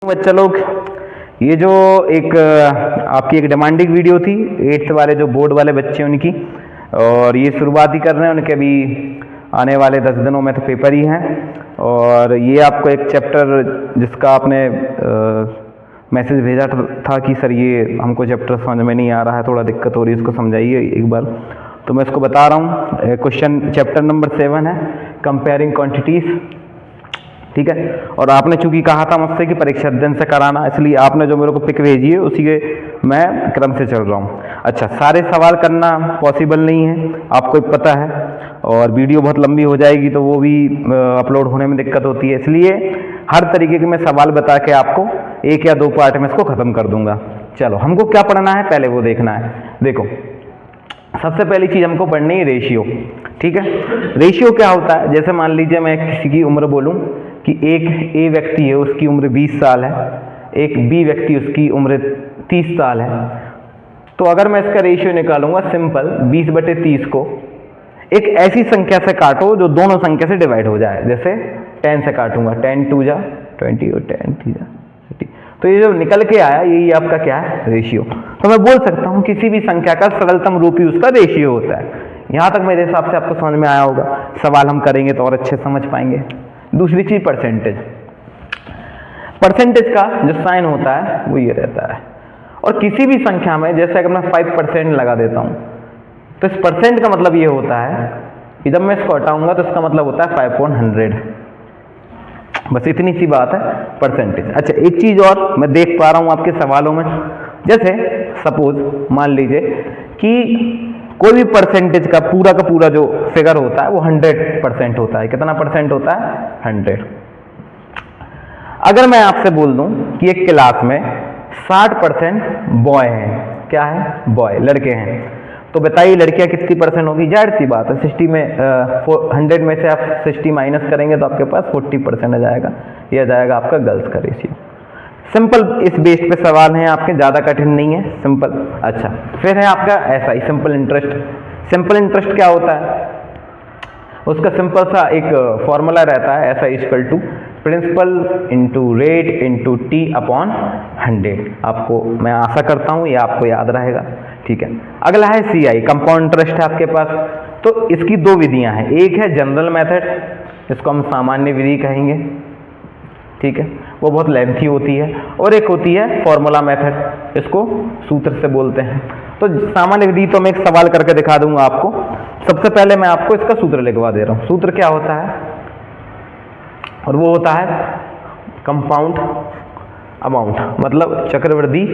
बच्चा लोग, ये जो एक आपकी एक डिमांडिंग वीडियो थी 8th वाले जो बोर्ड वाले बच्चे उनकी, और ये शुरुआत ही कर रहे हैं उनके। अभी आने वाले 10 दिनों में तो पेपर ही हैं। और ये आपको एक चैप्टर जिसका आपने मैसेज भेजा था कि सर ये हमको चैप्टर समझ में नहीं आ रहा है, थोड़ा दिक्कत हो रही है, इसको समझाइए एक बार। तो मैं इसको बता रहा हूँ। क्वेश्चन चैप्टर नंबर 7 है, कंपेयरिंग क्वांटिटीज़। ठीक है, और आपने चूंकि कहा था मुझसे कि परीक्षा अध्ययन से कराना, इसलिए आपने जो मेरे को पिक भेजी है उसी के मैं क्रम से चल रहा हूँ। अच्छा, सारे सवाल करना पॉसिबल नहीं है, आपको पता है, और वीडियो बहुत लंबी हो जाएगी तो वो भी अपलोड होने में दिक्कत होती है, इसलिए हर तरीके के मैं सवाल बता के आपको 1 या 2 पार्ट में इसको ख़त्म कर दूंगा। चलो, हमको क्या पढ़ना है पहले वो देखना है। देखो, सबसे पहली चीज़ हमको पढ़नी है रेशियो। ठीक है, रेशियो क्या होता है? जैसे मान लीजिए मैं किसी की उम्र बोलूं कि एक ए व्यक्ति है, उसकी उम्र 20 साल है, एक बी व्यक्ति उसकी उम्र 30 साल है, तो अगर मैं इसका रेशियो निकालूंगा सिंपल 20/30 को एक ऐसी संख्या से काटो जो दोनों संख्या से डिवाइड हो जाए। जैसे 10 से काटूंगा, 10 2 जा 20 और 10 3 जा 30, तो ये जो निकल के आया यही आपका क्या है? रेशियो। तो मैं बोल सकता हूँ किसी भी संख्या का सरलतम रूप ही उसका रेशियो होता है। यहाँ तक मेरे हिसाब से आपको समझ में आया होगा। सवाल हम करेंगे तो और अच्छे समझ पाएंगे। दूसरी चीज परसेंटेज। परसेंटेज का जो साइन होता है वो ये रहता है, और किसी भी संख्या में जैसे अगर मैं 5% लगा देता हूँ तो इस परसेंट का मतलब ये होता है कि जब मैं इसको हटाऊंगा तो इसका मतलब होता है 5/100। बस इतनी सी बात है परसेंटेज। अच्छा, एक चीज और मैं देख पा रहा हूँ आपके सवालों में, जैसे सपोज मान लीजिए कि कोई भी परसेंटेज का पूरा जो फिगर होता है वो 100% होता है। कितना परसेंट होता है? 100। अगर मैं आपसे बोल दूं कि एक क्लास में 60% बॉय हैं, क्या है? बॉय, लड़के हैं, तो बताइए लड़कियां कितनी परसेंट होगी? जाहिर सी बात है 60 में 100 में से आप 60 माइनस करेंगे तो आपके पास 40% आ जाएगा। यह आ जाएगा आपका गर्ल्स का रेशियो। सिंपल इस बेस पे सवाल हैं आपके, ज़्यादा कठिन नहीं है, सिंपल। अच्छा, फिर है आपका ऐसा ही सिंपल इंटरेस्ट। सिंपल इंटरेस्ट क्या होता है? उसका सिंपल सा एक फॉर्मूला रहता है, ऐसा equal to principal into rate into T upon 100। आपको मैं आशा करता हूँ ये आपको याद रहेगा। ठीक है, अगला है CI, कंपाउंड इंटरेस्ट है आपके पास। तो इसकी 2 विधियां हैं, एक है जनरल मेथड, इसको हम सामान्य विधि कहेंगे। ठीक है, वो बहुत लेंथी होती है, और एक होती है फॉर्मूला मेथड, इसको सूत्र से बोलते हैं। तो सामान्य विधि तो मैं एक सवाल करके दिखा दूंगा आपको। सबसे पहले मैं आपको इसका सूत्र लिखवा दे रहा हूं। सूत्र क्या होता है? और वो होता है कंपाउंड अमाउंट, मतलब चक्रवृद्धि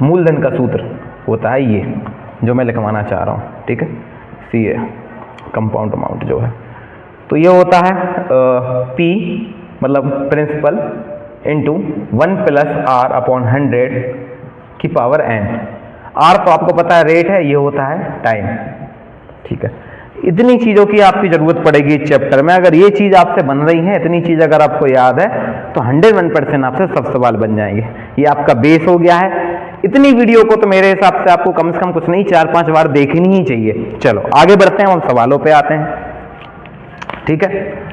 मूलधन का सूत्र होता है ये जो मैं लिखवाना चाह रहा हूं। ठीक है, CA कंपाउंड अमाउंट जो है, तो ये होता है P मतलब प्रिंसिपल इंटू 1 + R/100 की पावर n। R तो आपको पता है रेट है, ये होता है टाइम। ठीक है, इतनी चीज़ों की आपकी ज़रूरत पड़ेगी इस चैप्टर में। अगर ये चीज़ आपसे बन रही है, इतनी चीज़ अगर आपको याद है तो 101% आपसे सब सवाल बन जाएंगे। ये आपका बेस हो गया है। इतनी वीडियो को तो मेरे हिसाब से आपको कम से कम कुछ नहीं 4-5 बार देखनी ही चाहिए। चलो आगे बढ़ते हैं, हम सवालों पे आते हैं। ठीक है,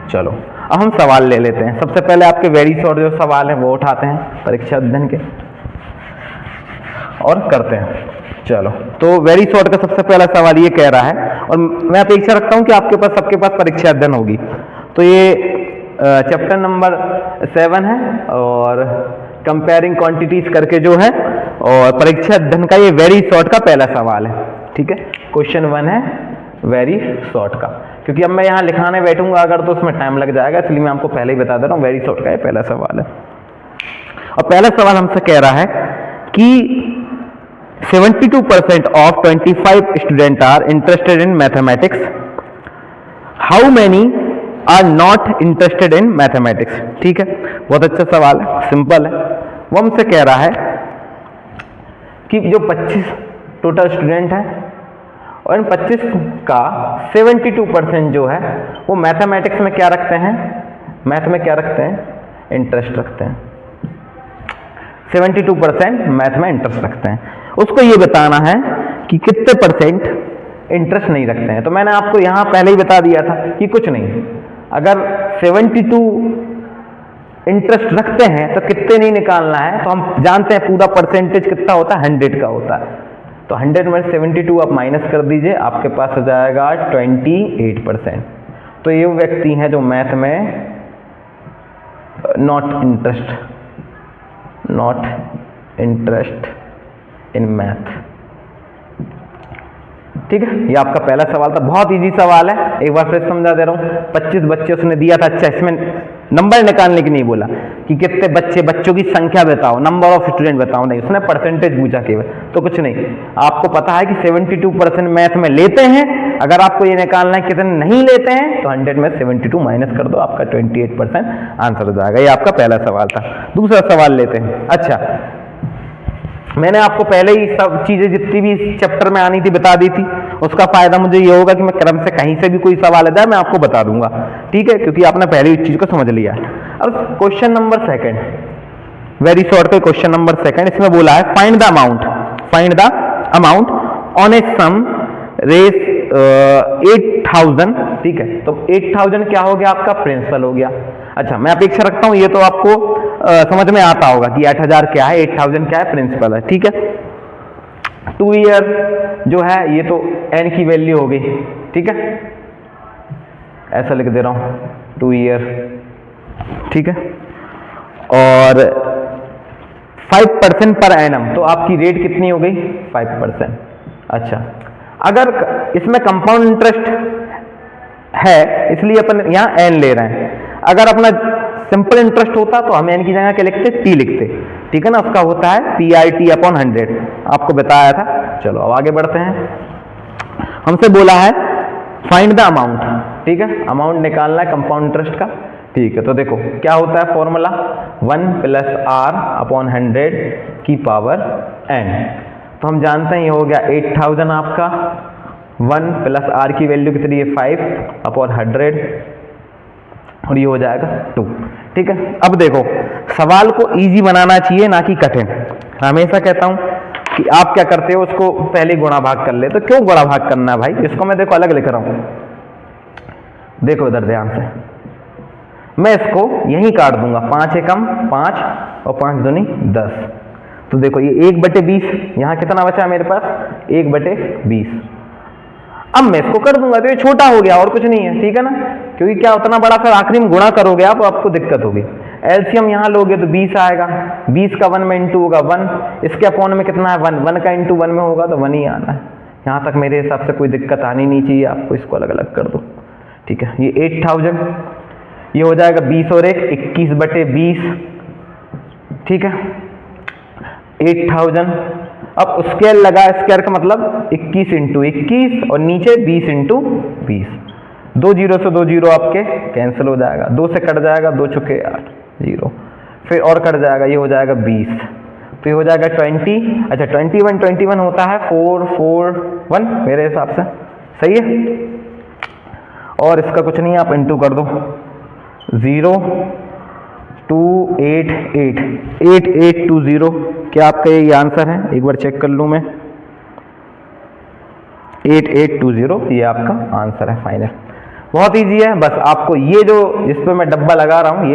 चलो अब हम सवाल ले लेते हैं। सबसे पहले आपके वेरी शॉर्ट जो सवाल हैं वो उठाते हैं परीक्षा अध्ययन के और करते हैं। चलो, तो वेरी शॉर्ट का सबसे पहला सवाल ये कह रहा है, और मैं अपेक्षा रखता हूं कि आपके पास सबके पास परीक्षा अध्ययन होगी। तो ये चैप्टर नंबर 7 है और कंपेयरिंग क्वांटिटीज करके जो है, और परीक्षा अध्ययन का ये वेरी शॉर्ट का पहला सवाल है। ठीक है, क्वेश्चन 1 है वेरी शॉर्ट का, क्योंकि अब मैं यहाँ लिखाने बैठूंगा अगर तो उसमें टाइम लग जाएगा, इसलिए मैं आपको पहले ही बता दे रहा हूँ वेरी शॉर्ट का ये पहला सवाल है। और पहला सवाल हमसे कह रहा है कि 72% of 25 students are interested in mathematics. How many are not interested in mathematics? ठीक है, बहुत अच्छा सवाल है, सिंपल है। वो हमसे कह रहा है कि जो 25 टोटल स्टूडेंट हैं और इन 25 का 72% जो है वो मैथमेटिक्स में क्या रखते हैं? मैथ में क्या रखते हैं? इंटरेस्ट रखते हैं। 72% मैथ में इंटरेस्ट रखते हैं। उसको ये बताना है कि कितने % इंटरेस्ट नहीं रखते हैं। तो मैंने आपको यहाँ पहले ही बता दिया था कि कुछ नहीं, अगर 72 इंटरेस्ट रखते हैं तो कितने नहीं निकालना है, तो हम जानते हैं पूरा परसेंटेज कितना होता है, 100 का होता है। तो 100 में 72 आप माइनस कर दीजिए, आपके पास हो जाएगा 28%। तो ये व्यक्ति हैं जो मैथ में नॉट इंटरेस्ट इन मैथ। ठीक है, ये आपका पहला सवाल था, बहुत इजी सवाल है, एक बार फिर समझा दे रहा हूँ। 25 बच्चे उसने दिया था। अच्छा, इसमें नंबर निकालने की नहीं बोला कि कितने बच्चे, बच्चों की संख्या बताओ, नंबर ऑफ स्टूडेंट बताओ, नहीं, उसने परसेंटेज पूछा केवल। तो कुछ नहीं, आपको पता है कि 72% मैथ में लेते हैं। अगर आपको ये निकालना है कितने नहीं लेते हैं, तो 100 में 72 माइनस कर दो, आपका 28% आंसर हो जाएगा। ये आपका पहला सवाल था। दूसरा सवाल लेते हैं। अच्छा, मैंने आपको पहले ही सब चीजें जितनी भी इस चैप्टर में आनी थी बता दी थी। उसका फायदा मुझे ये होगा कि मैं क्रम से कहीं से भी कोई सवाल आ जाए मैं आपको बता दूंगा। ठीक है, क्योंकि आपने पहले इस चीज को समझ लिया है। अब question number second, very short पे क्वेश्चन नंबर सेकंड, इसमें बोला है find the amount on a sum रेस 8000। ठीक है, तो 8000 क्या हो गया, आपका प्रिंसिपल हो गया। अच्छा, मैं अपेक्षा रखता हूं ये तो आपको समझ में आता होगा कि 8000 क्या है, 8000 क्या है, प्रिंसिपल है। ठीक है, 2 ईयर जो है ये तो n की वैल्यू हो गई। ठीक है, ऐसा लिख दे रहा हूं 2 ईयर। ठीक है, और 5% पर एनम, तो आपकी रेट कितनी हो गई, 5%। अच्छा, अगर इसमें कंपाउंड इंटरेस्ट है इसलिए अपन यहां n ले रहे हैं। अगर अपना सिंपल इंटरेस्ट होता तो हम n की जगह क्या लिखते, t लिखते। ठीक है ना, उसका होता है PRT/100, आपको बताया था। चलो अब आगे बढ़ते हैं। हमसे बोला है फाइंड द अमाउंट। ठीक है, अमाउंट निकालना है कंपाउंड इंटरेस्ट का। ठीक है, तो देखो क्या होता है फॉर्मूला, 1 + R/100 की पावर n। तो हम जानते हैं ये हो गया 8000 आपका, 1 + R की वैल्यू कितनी है, 5/100, और ये हो जाएगा 2। ठीक है, अब देखो सवाल को इजी बनाना चाहिए ना कि कठिन। हमेशा कहता हूं कि आप क्या करते हो, उसको पहले गुणा भाग कर ले। तो क्यों गुणा भाग करना है भाई, इसको मैं देखो अलग लिख रहा हूं। देखो इधर ध्यान से, मैं इसको यहीं काट दूंगा, 5 एकम 5 और 5 दूनी 10। तो देखो ये 1/20, यहां कितना बचा मेरे पास, 1/20। अब मैं इसको कर दूंगा तो ये छोटा हो गया और कुछ नहीं है। ठीक है ना, क्योंकि क्या उतना बड़ा फिर आखिरी में गुणा करोगे आप, आपको दिक्कत होगी। एलसीएम यहां लोगे तो 20 आएगा, 20 का 1 में इंटू होगा 1, इसके अपॉन में कितना है 1, 1 का इंटू 1 में होगा तो 1 ही आना है। यहां तक मेरे हिसाब से कोई दिक्कत आनी नहीं चाहिए आपको, इसको अलग अलग कर दो। ठीक है, ये 8000, ये हो जाएगा 20 और 1 21/20। ठीक है, 8000। अब स्क्वायर लगा, स्क्वायर का मतलब 21 × 21 और नीचे 20 × 20। 2 0 से 2 0 आपके कैंसिल हो जाएगा, 2 से कट जाएगा, 2 छुके 8 0, फिर और कट जाएगा, ये हो जाएगा 20, तो ये हो जाएगा 20। अच्छा 21 होता है 441 मेरे हिसाब से, सही है। और इसका कुछ नहीं, आप इंटू कर दो, 8820, क्या आपका ये आंसर है, एक बार चेक कर लूं मैं, 8820 ये आपका आंसर है फाइनल। बहुत इजी है, बस आपको ये जो इस पे मैं डब्बा लगा रहा हूँ,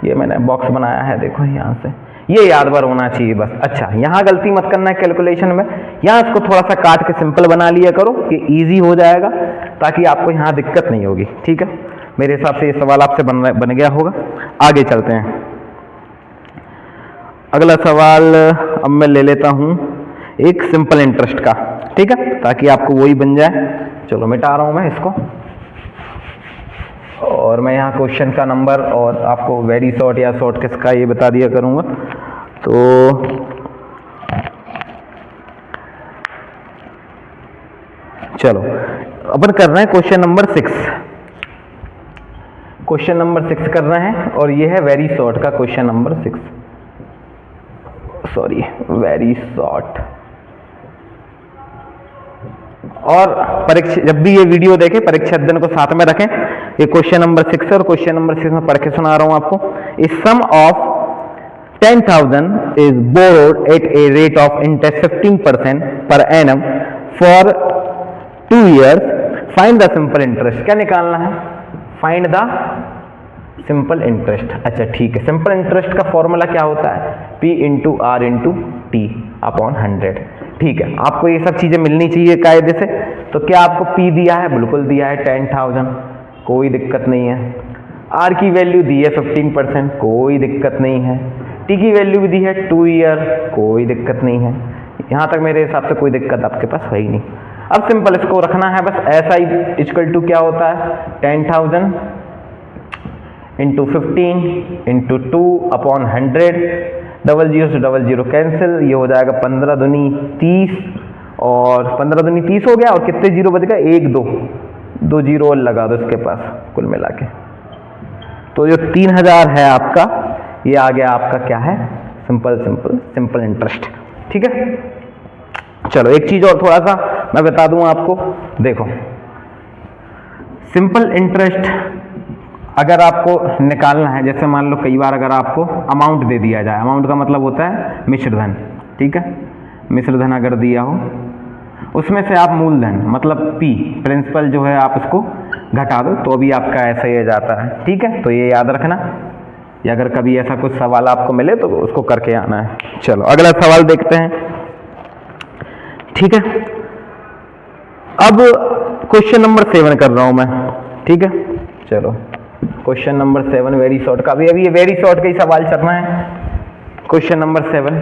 ये मैंने बॉक्स बनाया है, देखो यहाँ से ये याद बार होना चाहिए बस। अच्छा, यहाँ गलती मत करना है कैलकुलेशन में, यहाँ इसको थोड़ा सा काट के सिंपल बना लिया करो, ये इजी हो जाएगा ताकि आपको यहाँ दिक्कत नहीं होगी। ठीक है, मेरे हिसाब से ये सवाल आपसे बन गया होगा। आगे चलते हैं, अगला सवाल अब मैं ले लेता हूं एक सिंपल इंटरेस्ट का। ठीक है, ताकि आपको वही बन जाए। चलो मिटा रहा हूं मैं इसको, और मैं यहाँ क्वेश्चन का नंबर और आपको वेरी शॉर्ट या शॉर्ट किसका ये बता दिया करूँगा। तो चलो अपन कर रहे हैं क्वेश्चन नंबर 6। क्वेश्चन नंबर 6 कर रहे हैं और ये है वेरी शॉर्ट का question number 6, sorry very short. और परीक्षा जब भी ये वीडियो देखें, परीक्षा दिन को साथ में रखें। ये क्वेश्चन नंबर 6 है और क्वेश्चन नंबर 6 में पढ़ के सुना रहा हूं आपको। A sum of 10,000 is borrowed at a rate of interest 15% per annum for 2 years, find the simple interest. क्या निकालना है, फाइंड द सिंपल इंटरेस्ट। अच्छा ठीक है, सिंपल इंटरेस्ट का फॉर्मूला क्या होता है? P into R into T upon 100। ठीक है, आपको ये सब चीज़ें मिलनी चाहिए कायदे से। तो क्या आपको P दिया है? बिल्कुल दिया है 10,000, कोई दिक्कत नहीं है। R की वैल्यू दी है 15%, कोई दिक्कत नहीं है। T की वैल्यू भी दी है 2 ईयर, कोई दिक्कत नहीं है। यहाँ तक मेरे हिसाब से कोई दिक्कत आपके पास है ही नहीं। अब सिंपल इसको रखना है बस ऐसा ही, इक्वल टू क्या होता है? 10,000 into 15 into 2 upon 100, double zero से डबल जीरो कैंसिल, ये हो जाएगा 15 दूनी 30, और 15 दूनी 30 हो गया, और कितने जीरो बच गए? 1 2 जीरो और लगा दो इसके पास कुल मिला के। तो जो 3000 है आपका, ये आ गया आपका क्या है? Simple interest. ठीक है, चलो एक चीज और थोड़ा सा मैं बता दूं आपको। देखो, सिंपल इंटरेस्ट अगर आपको निकालना है, जैसे मान लो कई बार अगर आपको अमाउंट दे दिया जाए, अमाउंट का मतलब होता है मिश्रधन। ठीक है, मिश्रधन अगर दिया हो, उसमें से आप मूलधन मतलब P प्रिंसिपल जो है आप उसको घटा दो, तो अभी आपका ऐसा ही जाता है। ठीक है, तो ये याद रखना, या अगर कभी ऐसा कुछ सवाल आपको मिले तो उसको करके आना है। चलो अगला सवाल देखते हैं। ठीक है, अब क्वेश्चन नंबर 7 कर रहा हूं मैं। ठीक है, चलो क्वेश्चन नंबर 7 वेरी शॉर्ट का, अभी ये वेरी शॉर्ट का ही सवाल चलना है। क्वेश्चन नंबर 7,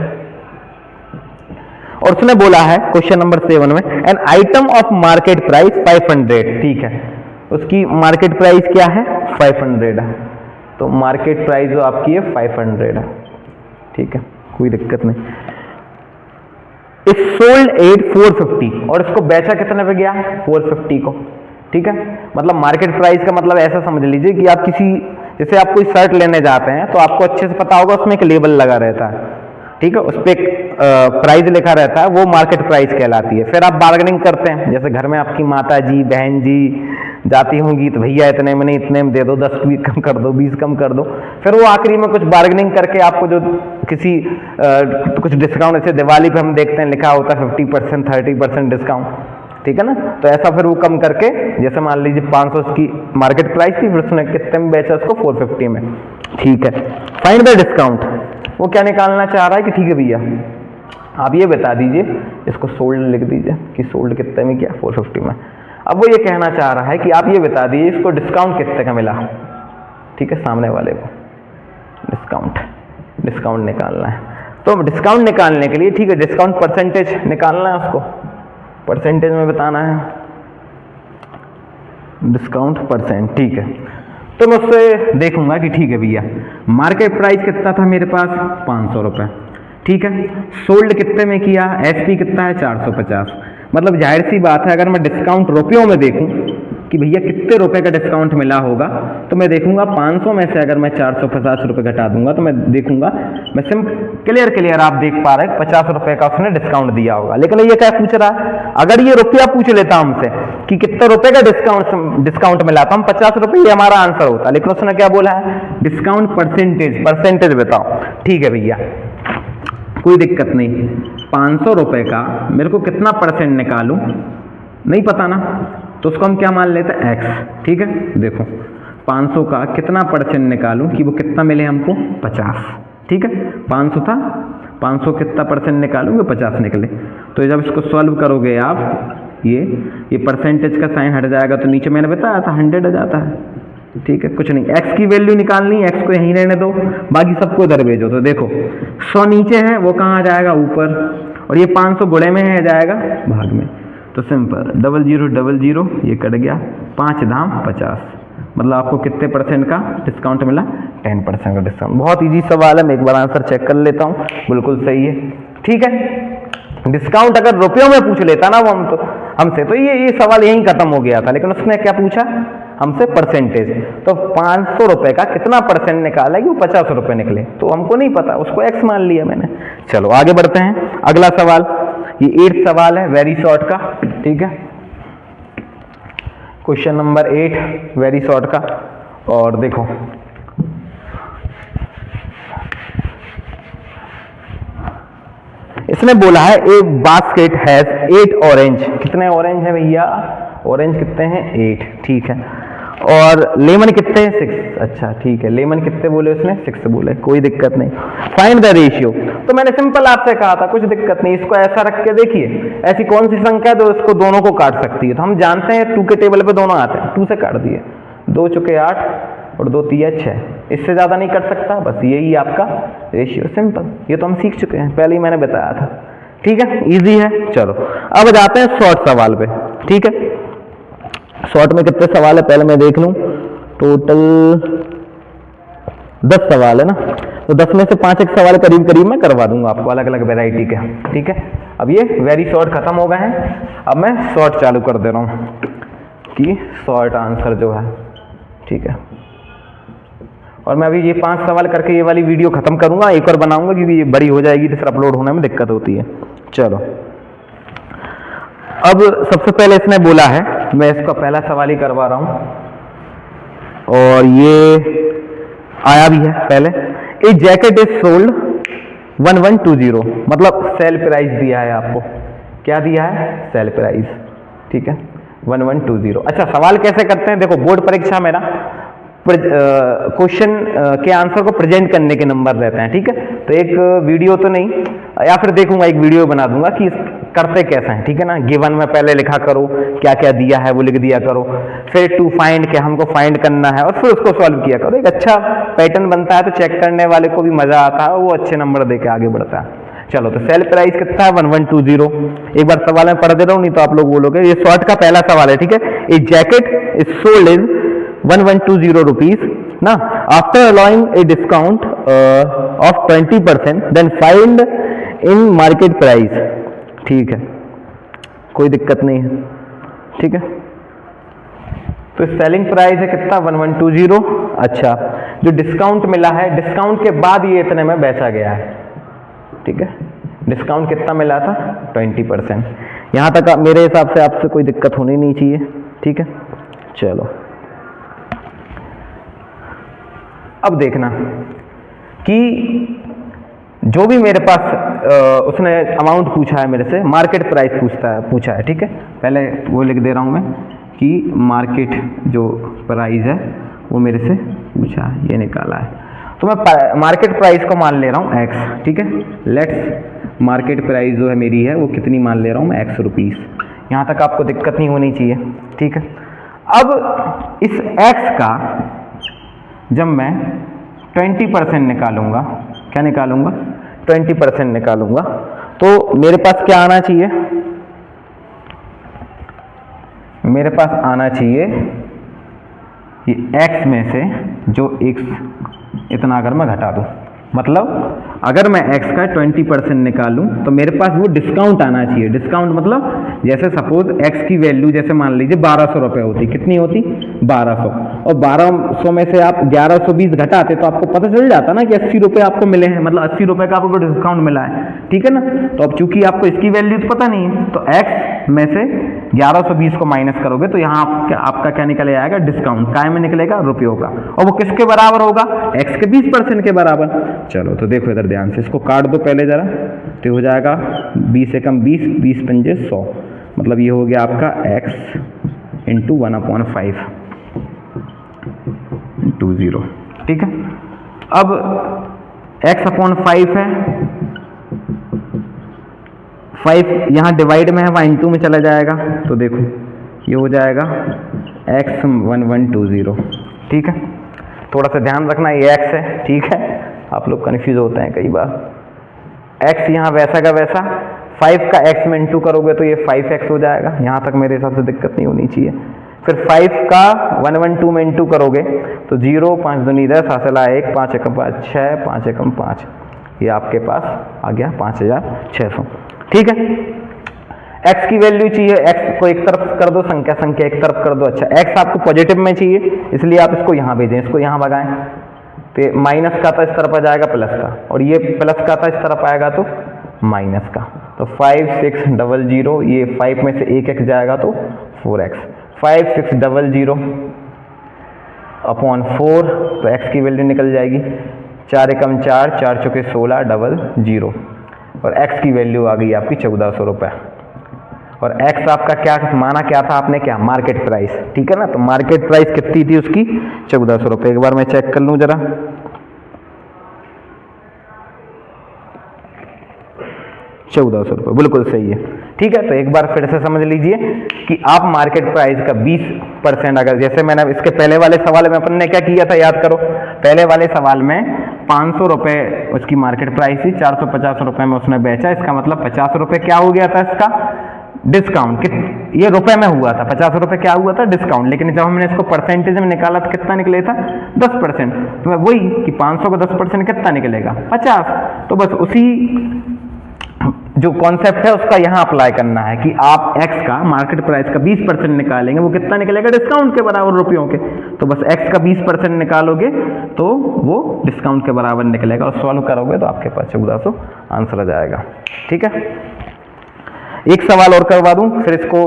और उसने बोला है क्वेश्चन नंबर 7 में, an item of market price 500। ठीक है, उसकी मार्केट प्राइस क्या है? 500 है। तो मार्केट प्राइस जो आपकी है 500 है। ठीक है, कोई दिक्कत नहीं। इस सोल्ड एट 450, और इसको बेचा कितने पे गया? 450 को। ठीक है, मतलब मार्केट प्राइस का मतलब ऐसा समझ लीजिए कि आप किसी, जैसे आप कोई शर्ट लेने जाते हैं तो आपको अच्छे से पता होगा उसमें एक लेबल लगा रहता है। ठीक है, उस पर एक प्राइस लिखा रहता है, वो मार्केट प्राइस कहलाती है। फिर आप बार्गेनिंग करते हैं, जैसे घर में आपकी माता जी बहन जी जाती होंगी तो भैया इतने में नहीं, इतने में दे दो, 10 भी कम कर दो, 20 कम कर दो। फिर वो आखिरी में कुछ बार्गेनिंग करके आपको जो किसी कुछ डिस्काउंट, जैसे दिवाली पे हम देखते हैं लिखा होता है 50% 30% डिस्काउंट। ठीक है ना, तो ऐसा फिर वो कम करके, जैसे मान लीजिए 500 की मार्केट प्राइस थी, फिर उसने कितने में बेचा उसको? 450 में। ठीक है, फाइंड द डिस्काउंट। वो क्या निकालना चाह रहा है कि ठीक है भैया आप ये बता दीजिए, इसको सोल्ड लिख दीजिए कि सोल्ड कितने में किया? 450 में। अब वो ये कहना चाह रहा है कि आप ये बता दीजिए इसको डिस्काउंट कितने का मिला। ठीक है, सामने वाले को डिस्काउंट निकालना है। तो डिस्काउंट निकालने के लिए, ठीक है, डिस्काउंट परसेंटेज निकालना है, उसको परसेंटेज में बताना है, डिस्काउंट परसेंट। ठीक है, तो मैं उससे देखूंगा कि ठीक है भैया मार्केट प्राइस कितना था मेरे पास? 500 रुपये। ठीक है, सोल्ड कितने में किया? एसपी कितना है? 450। मतलब जाहिर सी बात है, अगर मैं डिस्काउंट रुपयों में देखूं कि भैया कितने रुपए का डिस्काउंट मिला होगा, तो मैं देखूंगा 500 में से अगर मैं 450 रुपये घटा दूंगा, तो मैं देखूंगा, मैं क्लियर आप देख पा रहे हैं 50 रुपये का उसने डिस्काउंट दिया होगा। लेकिन ये क्या पूछ रहा है? अगर ये रुपया पूछ लेता हमसे कि कितने रुपए का डिस्काउंट मिला, तो हम 50 रुपये ये हमारा आंसर होता। लेकिन उसने क्या बोला है? डिस्काउंट परसेंटेज बताओ। ठीक है भैया, कोई दिक्कत नहीं। 500 रुपये का मेरे को कितना परसेंट निकालूं, नहीं पता ना, तो उसको हम क्या मान लेते हैं? x। ठीक है, देखो 500 का कितना परसेंट निकालूं कि वो कितना मिले हमको? 50। ठीक है, 500 था, 500 कितना परसेंट निकालूंगे? 50 निकले। तो जब इसको सॉल्व करोगे आप, ये परसेंटेज का साइन हट जाएगा, तो नीचे मैंने बताया था 100 आ जाता है। ठीक है, कुछ नहीं, x की वैल्यू निकालनी है, x को यहीं रहने दो, बाकी सबको इधर भेजो। तो देखो 100 नीचे है, वो कहाँ आ जाएगा? ऊपर, और ये 500 गुणे में है, जाएगा भाग में। तो सिंपल, 0000 ये कट गया, 5 धाम 50। मतलब आपको कितने परसेंट का डिस्काउंट मिला? 10% का डिस्काउंट। बहुत इजी सवाल है, मैं एक बार आंसर चेक कर लेता हूँ, बिल्कुल सही है। ठीक है, डिस्काउंट अगर रुपयों में पूछ लेता ना वो हमसे, तो ये सवाल यहीं खत्म हो गया था। लेकिन उसने क्या पूछा हमसे? परसेंटेज। तो 500 रुपये का कितना परसेंट निकाला कि वो 50 रुपये निकले, तो हमको नहीं पता, उसको x मान लिया मैंने। चलो आगे बढ़ते हैं, अगला सवाल, ये 8th सवाल है, वेरी शॉर्ट का। ठीक है, क्वेश्चन नंबर 8 वेरी शॉर्ट का। और देखो इसने बोला है एक बास्केट हैज 8 ऑरेंज। कितने ऑरेंज है भैया? ऑरेंज कितने हैं? 8। ठीक है, और लेमन कितने हैं 6। अच्छा ठीक है, लेमन कितने बोले उसने 6 बोले, कोई दिक्कत नहीं। फाइंड द रेशियो, तो मैंने सिंपल आपसे कहा था कुछ दिक्कत नहीं, इसको ऐसा रख के देखिए ऐसी कौन सी संख्या है जो इसको दोनों को काट सकती है। तो हम जानते हैं 2 के टेबल पे दोनों आते हैं, 2 से काट दिए, 2 चुके 8 और 2 तिया 6, इससे ज़्यादा नहीं कर सकता, बस यही आपका रेशियो, सिंपल। ये तो हम सीख चुके हैं, पहले ही मैंने बताया था। ठीक है, इजी है। चलो अब जाते हैं शॉर्ट सवाल पे। ठीक है, शॉर्ट में कितने सवाल है पहले मैं देख लूं। टोटल 10 सवाल है ना, तो 10 में से 5 एक सवाल करीब करीब मैं करवा दूंगा आपको, अलग अलग वैरायटी के। ठीक है, अब ये वेरी शॉर्ट खत्म हो गए हैं, अब मैं शॉर्ट चालू कर दे रहा हूँ कि शॉर्ट आंसर जो है। ठीक है, और मैं अभी ये 5 सवाल करके ये वाली वीडियो खत्म करूंगा, एक और बनाऊंगा क्योंकि ये बड़ी हो जाएगी तो फिर अपलोड होने में दिक्कत होती है। चलो अब सबसे पहले इसने बोला है, मैं इसका पहला सवाल ही करवा रहा हूं और ये आया भी है पहले। ए जैकेट इज सोल्ड 1120, मतलब सेल प्राइस दिया है आपको। क्या दिया है? Sale price. ठीक है, 1120। अच्छा, सवाल कैसे करते हैं, देखो बोर्ड परीक्षा में ना क्वेश्चन के आंसर को प्रेजेंट करने के नंबर रहते हैं। ठीक है, तो एक वीडियो तो नहीं, या फिर देखूंगा एक वीडियो बना दूंगा कि करते कैसे हैं। ठीक है ना, गिवन में पहले लिखा करो क्या क्या दिया है वो लिख दिया करो, फिर टू फाइंड के हमको फाइंड करना है और फिर उसको सॉल्व किया करो। एक अच्छा पैटर्न बनता है तो चेक करने वाले को भी मजा आता है, वो अच्छे नंबर दे के आगे बढ़ता है। चलो, तो सेल प्राइस कितना है 1120। एक बार सवाल में पढ़ दे रहा हूँ, नहीं तो आप लोग बोलोगे। ये शॉर्ट का पहला सवाल है। ठीक है, a jacket is sold is 1120 rupees ना, after allowing a discount of 20%, then find in market price. ठीक है, कोई दिक्कत नहीं है। ठीक है, तो सेलिंग प्राइस है कितना 1120। अच्छा, जो डिस्काउंट मिला है, डिस्काउंट के बाद ये इतने में बेचा गया है। ठीक है, डिस्काउंट कितना मिला था 20%। यहां तक मेरे हिसाब से आपसे कोई दिक्कत होनी नहीं चाहिए। ठीक है, चलो अब देखना कि जो भी मेरे पास उसने अमाउंट पूछा है मेरे से, मार्केट प्राइस पूछा है। ठीक है, पहले वो लिख दे रहा हूं मैं कि मार्केट जो प्राइस है वो मेरे से पूछा है, ये निकाला है। तो मैं मार्केट प्राइस को मान ले रहा हूँ x। ठीक है, लेट्स मार्केट प्राइस जो है मेरी है वो कितनी मान ले रहा हूँ मैं, x रुपीस। यहाँ तक आपको दिक्कत नहीं होनी चाहिए। ठीक है, अब इस x का जब मैं 20% निकालूंगा, क्या निकालूंगा 20% निकालूंगा, तो मेरे पास क्या आना चाहिए, मेरे पास आना चाहिए ये x में से जो x इतना अगर मैं घटा दूं, मतलब अगर मैं x का 20% निकालूं तो मेरे पास वो डिस्काउंट आना चाहिए। डिस्काउंट मतलब जैसे सपोज x की वैल्यू जैसे मान लीजिए 1200 रुपये होती, कितनी होती 1200, और 1200 में से आप 1120 घटाते तो आपको पता चल जाता ना कि 80 रुपये आपको मिले हैं, मतलब 80 रुपये का आपको डिस्काउंट मिला है। ठीक है ना, तो अब चूंकि आपको इसकी वैल्यू तो पता नहीं है, तो x में से 1120 को माइनस करोगे तो यहाँ आपका क्या निकल आएगा, डिस्काउंट काय में निकलेगा, रुपयों का, और वो किसके बराबर होगा, x के 20% के बराबर। चलो तो देखो इधर ध्यान से, इसको काट दो पहले जरा, तो हो जाएगा 20 से कम 20, 20 पंजे 100, मतलब ये हो गया आपका x इंटू 1/5 20। ठीक है, अब x/5 है, 5 यहाँ डिवाइड में है, वहाँ इंटू में चला जाएगा, तो देखो ये हो जाएगा x 1120। ठीक है, थोड़ा सा ध्यान रखना ये x है। ठीक है, आप लोग कन्फ्यूज होते हैं कई बार, x यहाँ वैसा का वैसा, 5 का x में इंटू करोगे तो ये 5x हो जाएगा। यहाँ तक मेरे हिसाब से दिक्कत नहीं होनी चाहिए। फिर 5 का 112 में इंटू करोगे तो 0, 5 दूनी 10, हासिल 1, 5 एकम 5 6, 5 एकम 5, ये आपके पास आ गया 5600। ठीक है, x की वैल्यू चाहिए, x को एक तरफ कर दो, संख्या एक तरफ कर दो। अच्छा, x आपको पॉजिटिव में चाहिए, इसलिए आप इसको यहाँ भेजें, इसको यहाँ भगाएं, तो माइनस का था इस तरफ आ जाएगा प्लस का, और ये प्लस का था इस तरफ आएगा तो माइनस का। तो 5600, ये 5 में से 1x जाएगा तो 4x, 5600 अपॉन 4, तो x की वैल्यू निकल जाएगी 4 एकम 4, 4 चौके 16, 00, और x की वैल्यू आ गई आपकी 1400 रुपये। और एक्स आपका क्या माना, क्या था आपने, क्या मार्केट प्राइस, ठीक है ना। तो मार्केट प्राइस कितनी थी उसकी, 1400 रुपये। एक बार मैं चेक कर लूँ जरा, 1400 रुपये, बिल्कुल सही है, ठीक है। तो एक बार फिर से समझ लीजिए कि आप मार्केट प्राइस का 20% अगर, जैसे मैंने इसके पहले वाले सवाल में अपन ने क्या किया था, याद करो, पहले वाले सवाल में 500 रुपये उसकी मार्केट प्राइस थी, 450 रुपये में उसने बेचा, इसका मतलब 50 रुपये क्या हो गया था इसका डिस्काउंट, ये रुपए में हुआ था, 50 रुपये क्या हुआ था डिस्काउंट। लेकिन जब हमने इसको परसेंटेज में निकाला तो कितना निकले था, 10%। तो वही कि 500 को 10% कितना निकलेगा, 50। तो बस उसी जो कॉन्सेप्ट है उसका यहाँ अप्लाई करना है कि आप x का मार्केट प्राइस का 20% निकालेंगे, वो कितना निकलेगा, डिस्काउंट के बराबर रुपयों के। तो बस x का 20% निकालोगे तो वो डिस्काउंट के बराबर निकलेगा, और सॉल्व करोगे तो आपके पास 1400 आंसर आ जाएगा, ठीक है। एक सवाल और करवा दूं, फिर इसको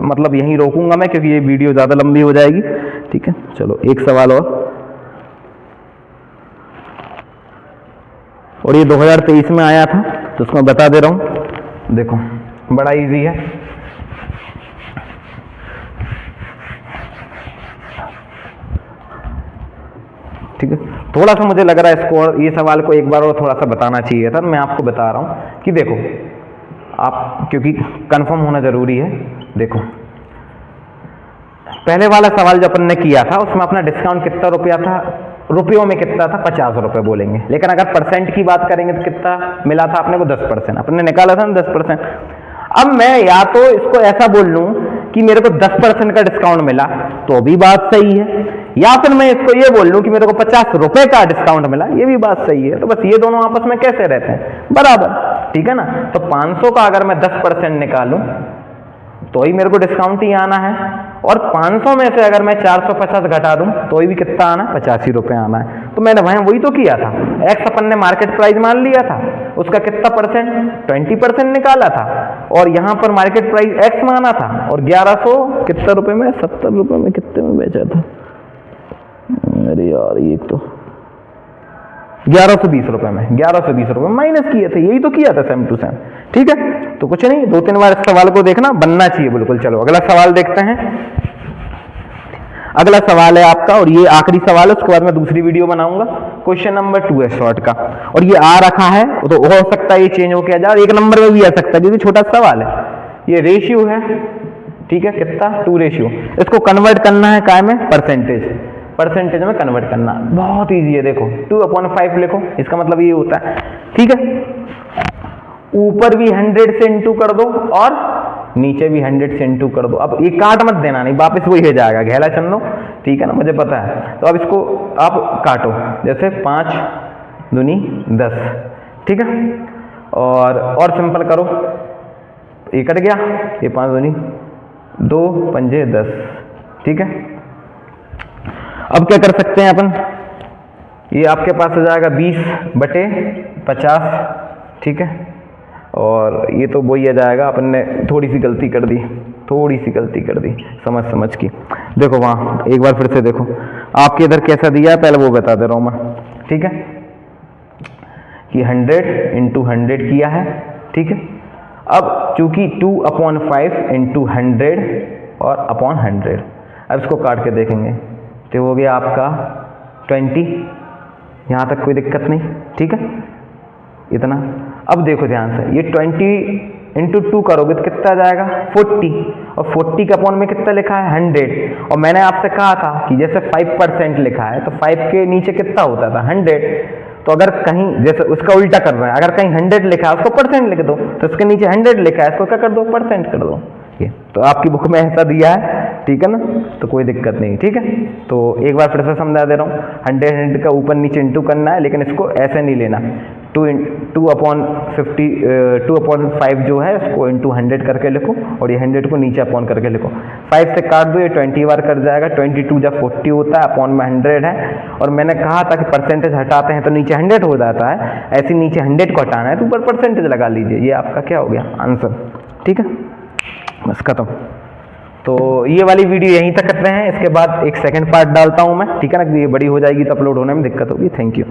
मतलब यहीं रोकूंगा मैं, क्योंकि ये वीडियो ज़्यादा लंबी हो जाएगी, ठीक है। चलो एक सवाल और ये 2023 में आया था, तो उसमें बता दे रहा हूं, देखो बड़ा इजी है। ठीक है, थोड़ा सा मुझे लग रहा है इसको, और ये सवाल को एक बार और थोड़ा सा बताना चाहिए था। मैं आपको बता रहा हूं कि देखो आप, क्योंकि कंफर्म होना जरूरी है। देखो पहले वाला सवाल जो अपन ने किया था उसमें अपना डिस्काउंट कितना रुपया था, रुपयों में कितना था, 50 रुपये बोलेंगे। लेकिन अगर परसेंट की बात करेंगे तो कितना मिला था अपने को, 10%, अपने निकाला था ना 10%। अब मैं या तो इसको ऐसा बोल लूं कि मेरे को 10% का डिस्काउंट मिला तो भी बात सही है, या फिर मैं इसको ये बोल लूं कि मेरे को 50 रुपए का डिस्काउंट मिला, ये भी बात सही है। तो बस ये दोनों आपस में कैसे रहते हैं, बराबर, ठीक है ना। तो 500 का अगर मैं 10% निकालूं तो ही मेरे को डिस्काउंट ही आना है, और 500 में से अगर मैं 450 घटा दूं तो ही भी कितना आना है, 85 रुपये आना है। तो मैंने वहां वही तो किया था, एक्स अपन ने मार्केट प्राइस मान लिया था, उसका कितना परसेंट, 20% निकाला था, और यहां पर मार्केट प्राइस एक्स माना था, और 1100 कितना रुपए में, 70 रुपये में कितने में बेचा था, अरे यार ये तो 1120 रुपये में, 1120 रुपये माइनस किए थे, यही तो किया था सेम टू सेम, ठीक है। तो कुछ नहीं, 2-3 बार इस सवाल को देखना, बनना चाहिए बिल्कुल। चलो अगला सवाल देखते हैं। अगला सवाल है आपका, और ये आखिरी सवाल है, उसके बाद मैं दूसरी वीडियो बनाऊंगा। क्वेश्चन नंबर 2 है शॉर्ट का, और ये आ रखा है, तो हो सकता है ये चेंज होकर आ जाए, 1 नंबर में भी आ सकता है क्योंकि छोटा सवाल है। ये रेशियो है, ठीक है, कितना, 2 रेशियो, इसको कन्वर्ट करना है काय में, परसेंटेज में कन्वर्ट करना, बहुत इजी है। देखो 2/5 लिखो, इसका मतलब ये होता है, ठीक है, ऊपर भी 100 से इंटू कर दो और नीचे भी 100 से इंटू कर दो। अब ये काट मत देना, नहीं वापस वही हो जाएगा, घेला चल लो, ठीक है ना, मुझे पता है। तो अब इसको आप काटो, जैसे 5 दूनी 10, ठीक है, और सिंपल करो, ये कट गया, ये 5 दूनी 2 पंजे 10, ठीक है। अब क्या कर सकते हैं अपन, ये आपके पास हो जाएगा 20/50, ठीक है, और ये तो वही आ जाएगा, अपन ने थोड़ी सी गलती कर दी, समझ की। देखो वहाँ एक बार फिर से देखो, आपके इधर कैसा दिया है पहले वो बता दे रहा हूँ मैं, ठीक है, कि 100 × 100 किया है, ठीक है। अब चूंकि 2/5 × 100 और अपॉन 100, अब इसको काट के देखेंगे तो हो गया आपका 20, यहाँ तक कोई दिक्कत नहीं, ठीक है, इतना। अब देखो ध्यान से, ये 20 × 2 करोगे तो कितना जाएगा, 40, और 40 का अपॉन में कितना लिखा है, 100, और मैंने आपसे कहा था कि जैसे 5% लिखा है तो 5 के नीचे कितना होता था, 100। तो अगर कहीं जैसे उसका उल्टा कर रहे हैं, अगर कहीं 100 लिखा है उसको परसेंट लिख दो, तो उसके नीचे 100 लिखा है इसको क्या कर दो, परसेंट कर दो। ये तो आपकी बुक में ऐसा दिया है, ठीक है ना, तो कोई दिक्कत नहीं, ठीक है। तो एक बार फिर से समझा दे रहा हूँ, 100 का ऊपर नीचे इंटू करना है, लेकिन इसको ऐसे नहीं लेना, 2/5 जो है इसको × 100 करके लिखो, और ये 100 को नीचे अपॉन करके लिखो। 5 से काट दो, ये 20 बार कर जाएगा, 22 जब 40 होता है, अपॉन में 100 है, और मैंने कहा था कि परसेंटेज हटाते हैं तो नीचे 100 हो जाता है, ऐसे नीचे 100 को हटाना है तो ऊपर परसेंटेज लगा लीजिए, ये आपका क्या हो गया आंसर, ठीक है, बस खत्म। तो ये वाली वीडियो यहीं तक करते हैं, इसके बाद एक सेकंड पार्ट डालता हूँ मैं, ठीक है ना, ये बड़ी हो जाएगी तो अपलोड होने में दिक्कत होगी। Thank you.